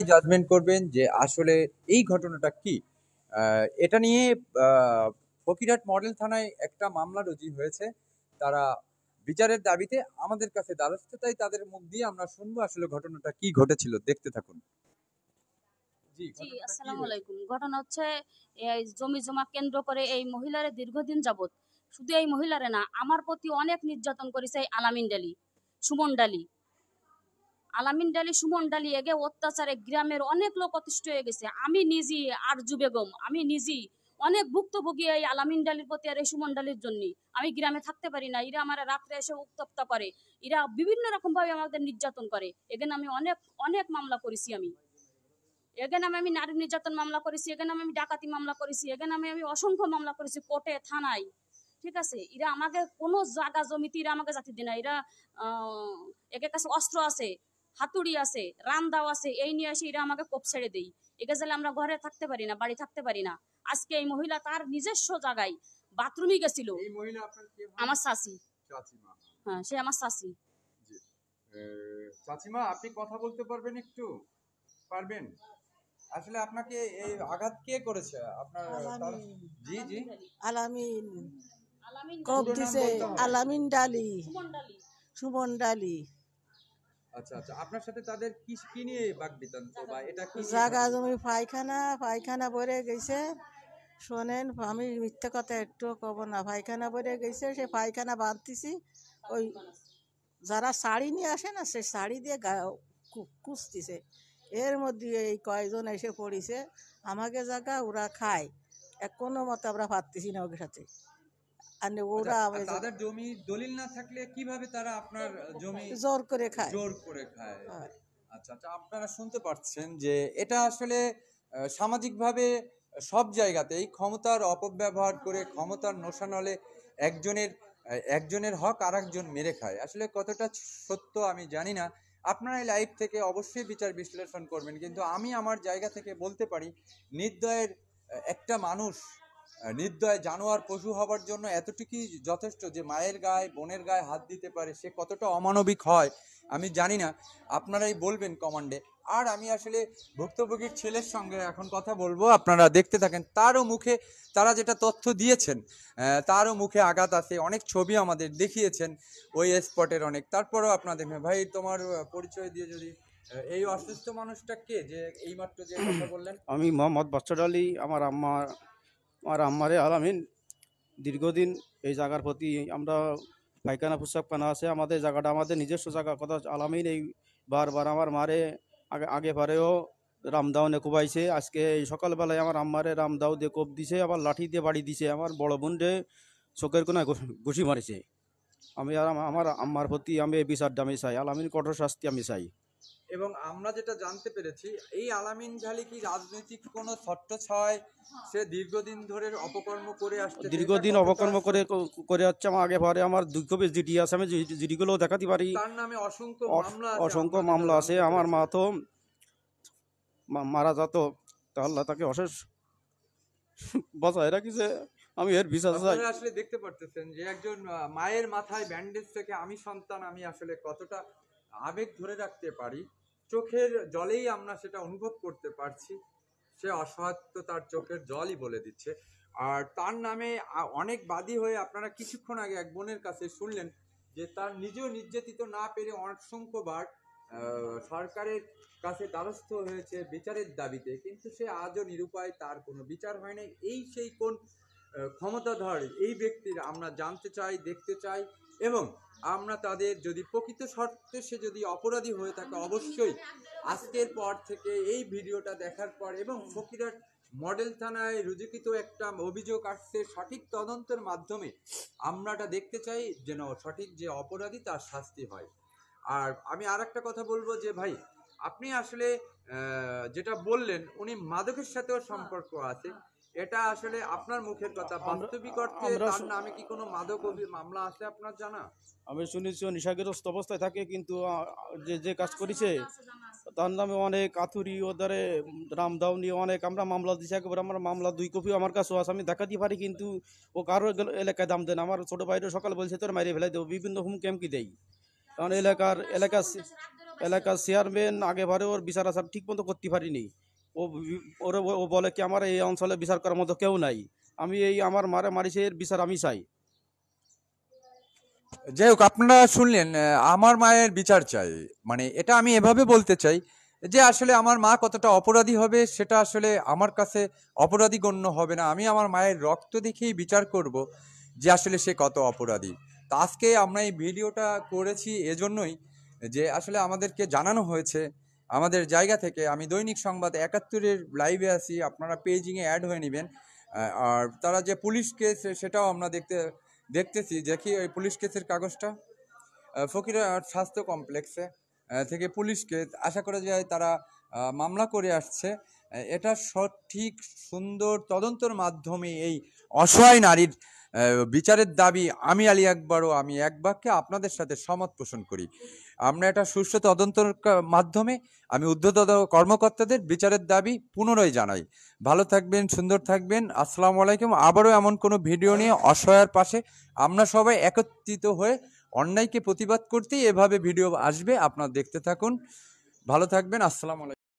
Judgement করবেন যে আসলে এই ঘটনাটা কি। এটা নিয়ে ফকিরহাট মডেল থানায় একটা মামলা রুজু হয়েছে। তারা বিচারের দাবিতে আমাদের কাছে দ্বারস্থ, তাই তাদের মুখ দিয়ে আমরা শুনবো আসলে ঘটনাটা কি ঘটেছিল। দেখতে থাকুন। জি, জি, ঘটনাটা কি আসসালামু হয়েছে? আলাইকুম। ঘটনা হচ্ছে এই জমি জমা কেন্দ্র করে এই মহিলারে দীর্ঘদিন যাবত, শুধু এই মহিলারে না, আমার প্রতি অনেক নির্যাতন করেছে এই আলামিন ডালি, সুমন ডালি। আলামিন ডালি, সুমন ডালি এগে অত্যাচারে গ্রামের অনেক লোক অতিষ্ঠ হয়ে গেছে। আমি নিজে আরজু বেগম, আমি নিজেই অনেক ভুক্তভোগী এই আলামিন ডালির প্রতি আর এই সুমন ডালির জন্য। আমি গ্রামে থাকতে পারি না, এরা আমার রাত্রে এসে উত্তপ্ত করে, এরা বিভিন্ন রকম ভাবে আমাদের নির্যাতন করে। এখানে আমি অনেক অনেক মামলা করেছি। এখানে আমি নারী নির্যাতন মামলা করেছি, এখানে আমি ডাকাতি মামলা করেছি, এখানে আমি অসংখ্য মামলা করেছি কোর্টে, থানায়। ঠিক আছে, এরা আমাকে কোনো জায়গা জমিতে এরা আমাকে জাতি দেয় না। এরা একের কাছে অস্ত্র আছে, হাতুড়ি আছে, রামদাও আছে, এই নিয়ে এসে এরা আমাকে কোপ ছেড়ে দেই। একে গেলে আমরা ঘরে থাকতে পারি না, বাড়ি থাকতে পারি না। আজকে এই মহিলা তার নিজস্ব জায়গায় বাথরুমে গেছিল। এই মহিলা আপনার কে হয়? আমার শাশি। চাচিমা। হ্যাঁ, সে আমার শাশি। জি। চাচিমা, আপনি কথা বলতে পারবেন একটু? পারবেন? আসলে আপনাকে এই আঘাত কে করেছে? আপনার তার আলামিন জি, জি। আলামিন আলামিন কোপ পুরো ডালি, নাম দিছে। বলতে হবে। আলামিন ডালি, সুমন ডালি। সুমন ডালি। আচ্ছা, আচ্ছা। আপনার সাথে তাদের কি নিয়ে বাকবিতন্ড বা এটা কি নিয়ে জাগা ঘটনা? জমি পায়খানা পায়খানা ভরে গেছে। শোনেন, আমি মিথ্যে কথা একটু কব না। পায়খানা ভরে গেছে, সে পায়খানা বাঁধতেছি। ওই যারা শাড়ি নিয়ে আসে না, সে শাড়ি দিয়ে কুচতিছে। এর মধ্যে এই কয়জন এসে পড়িছে। আমাকে জায়গা ওরা খায়, কোনো মতে আমরা পারতেছি না ওদের সাথে। আর আচ্ছা, ওরা আর তাদের জমি দলিল না থাকলে কিভাবে তারা আপনার জমি জোর করে খায়। জোর করে খায়? হয়। আচ্ছা, আচ্ছা। আপনারা শুনতে পাচ্ছেন যে এটা আসলে সামাজিকভাবে সব জায়গাতেই ক্ষমতার অপব্যবহার করে ক্ষমতার নলে একজনের হক আরেকজন মেরে খায়। আসলে কতটা সত্য আমি জানি না। আপনারা এই লাইভ থেকে অবশ্যই বিচার বিশ্লেষণ করবেন, কিন্তু আমি আমার জায়গা থেকে বলতে পারি নির্দয়ের একটা মানুষ নির্দয় জানোয়ার পশু হবার জন্য এতটুকুই যথেষ্ট যে মায়ের গায়ে বোনের গায়ে হাত দিতে পারে। সে কতটা অমানবিক হয় আমি জানি না, আপনারাই বলবেন কমান্ডে। আর আমি আসলে ভুক্তভোগীর ছেলের সঙ্গে এখন কথা বলবো, আপনারা দেখতে থাকেন। তারও মুখে তারা যেটা তথ্য দিয়েছেন, তারও মুখে আঘাত আছে। অনেক ছবি আমাদের দেখিয়েছেন ওই স্পটের অনেক। তারপরেও আপনাদের ভাই, তোমার পরিচয় দিয়ে যদি এই অসুস্থ মানুষটা কে যে এইমাত্র যে কথা বললেন? আমি মোহাম্মদ বাচ্চর আলী। আমার আম্মারে আলামিন দীর্ঘদিন এই জায়গার প্রতি আমরা পায়খানা প্রস্রাবখানা আছে আমাদের জায়গাটা, আমাদের নিজস্ব জায়গা। কথা আলামিন এই বারবার আমার মারে আগে পারেও রামদাও নে কোবাইছে। আজকে এই সকালবেলায় আমার আম্মারে রামদাও দিয়ে কোপ দিছে, আবার লাঠি দিয়ে বাড়ি দিছে। আমার বড় বোনরে চোখের কোনায় ঘুষি মারিছে। আমি আর আমার আম্মার প্রতি আমি এই বিচারটা আমি চাই, আলামিন কঠোর শাস্তি আমি চাই। এবং আমরা যেটা জানতে পেরেছি, এই আলামিন ঝালি কি রাজনৈতিক কোনো ছত্রছায়ায় সে দীর্ঘদিন ধরে অপকর্ম করে আসছে? দীর্ঘদিন অপকর্ম করে যাচ্ছে। আমার আগে পরে আমার 2 কপি জিডি আছে, আমি জিডিগুলো দেখাতে পারি। তার নামে অসংখ্য মামলা আছে। অসংখ্য আমরা যেটা মামলা আছে। জানতে আমার পেরেছি। মা তো মারা যেত, তা আল্লাহ তাকে অশেষ বাঁচায় রাখিছে। আমি এর বিচার চাই। আপনারা আসলে দেখতে পারতেছেন যে একজন মায়ের মাথায় ব্যান্ডেজ থেকে আমি সন্তান, আমি আসলে কতটা আবেগ ধরে রাখতে পারি। চোখের জলেই আমরা সেটা অনুভব করতে পারছি। সে অসহায়ত্ব তার চোখের জলই বলে দিচ্ছে। আর তার নামে অনেক বাদী হয়ে আপনারা কিছুক্ষণ আগে এক বোনের কাছে শুনলেন যে তার নিজেও নির্যাতিত না পেরে অসংখ্যবার সরকারের কাছে দ্বারস্থ হয়েছে বিচারের দাবিতে, কিন্তু সে আজও নিরুপায়, তার কোনো বিচার হয় নাই। এই সেই কোন ক্ষমতাধর এই ব্যক্তির আমরা জানতে চাই, দেখতে চাই, এবং আমরা তাদের যদি প্রকৃত শর্তে সে যদি অপরাধী হয়ে থাকে, অবশ্যই আজকের পর থেকে এই ভিডিওটা দেখার পর এবং ফকিরহাট মডেল থানায় রুজুকৃত একটা অভিযোগ আসছে, সঠিক তদন্তের মাধ্যমে আমরাটা দেখতে চাই যেন সঠিক যে অপরাধী তার শাস্তি হয়। আর আমি আর একটা কথা বলবো যে ভাই, আপনি আসলে যেটা বললেন উনি মাদকের সাথেও সম্পর্ক আছে, এটা আসলে আপনার মুখের কথা। বাস্তবিক অর্থে তার নামে কি কোনো মাদক মামলা আছে আপনার জানা? আমি শুনেছি ও নেশাগ্রস্ত অবস্থায় থাকে, কিন্তু যে কাজ করেছে তার নামে অনেক আথুরি ওদারে রামদাও নিয়ে অনেক আমরা মামলা দিচ্ছি। একবার আমার মামলা 2 কপি আমার কাছেও আছে, আমি দেখাতে পারি, কিন্তু ও কারো এলাকায় দাম দেন। আমার ছোট ভাইরা সকাল বলছে তোর মাইরে ফেলাই দেবো, বিভিন্ন হুমকি দেয়। কারণ এলাকা এলাকার চেয়ারম্যান আগেবারে ওর বিচার আচার ঠিক মতো করতে পারিনি। ও বলে কি আমার এই অঞ্চলে বিচার করার মতো কেউ নাই, আমি এই আমার মারে মারিছে এর বিচার আমি চাই। যাই হোক, আপনারা শুনলেন, আমার মায়ের বিচার চাই, মানে এটা আমি এভাবে বলতে চাই যে আসলে আমার মা কতটা অপরাধী হবে সেটা আসলে আমার কাছে অপরাধী গণ্য হবে না। আমি আমার মায়ের রক্ত দেখেই বিচার করব যে আসলে সে কত অপরাধী। তো আজকে আমরা এই ভিডিওটা করেছি এজন্যই যে আসলে আমাদেরকে জানানো হয়েছে আমাদের জায়গা থেকে। আমি দৈনিক সংবাদ ৭১-এর লাইভে আছি, আপনারা পেজিংয়ে অ্যাড হয়ে নেবেন। আর তারা যে পুলিশ কেস সেটাও আমরা দেখতেছি। দেখি ওই পুলিশ কেসের কাগজটা, ফকিরহাট স্বাস্থ্য কমপ্লেক্সে থেকে পুলিশ কেস, আশা করা যায় তারা মামলা করে আসছে। এটা সঠিক সুন্দর তদন্তের মাধ্যমে এই অসহায় নারীর বিচারের দাবি আমি আলী আকবর ও আমি এক বাক্যে আপনাদের সাথে সমত পোষণ করি। আমরা এটা সুষ্ঠু তদন্তের মাধ্যমে আমি ঊর্ধ্বতন কর্মকর্তাদের বিচারের দাবি পুনরায় জানাই। ভালো থাকবেন, সুন্দর থাকবেন। আসসালামু আলাইকুম। আবারও এমন কোনো ভিডিও নিয়ে অসহায়ের পাশে আমরা সবাই একত্রিত হয়ে অন্যায়কে প্রতিবাদ করতেই এভাবে ভিডিও আসবে, আপনারা দেখতে থাকুন। ভালো থাকবেন। আসসালামু আলাইকুম।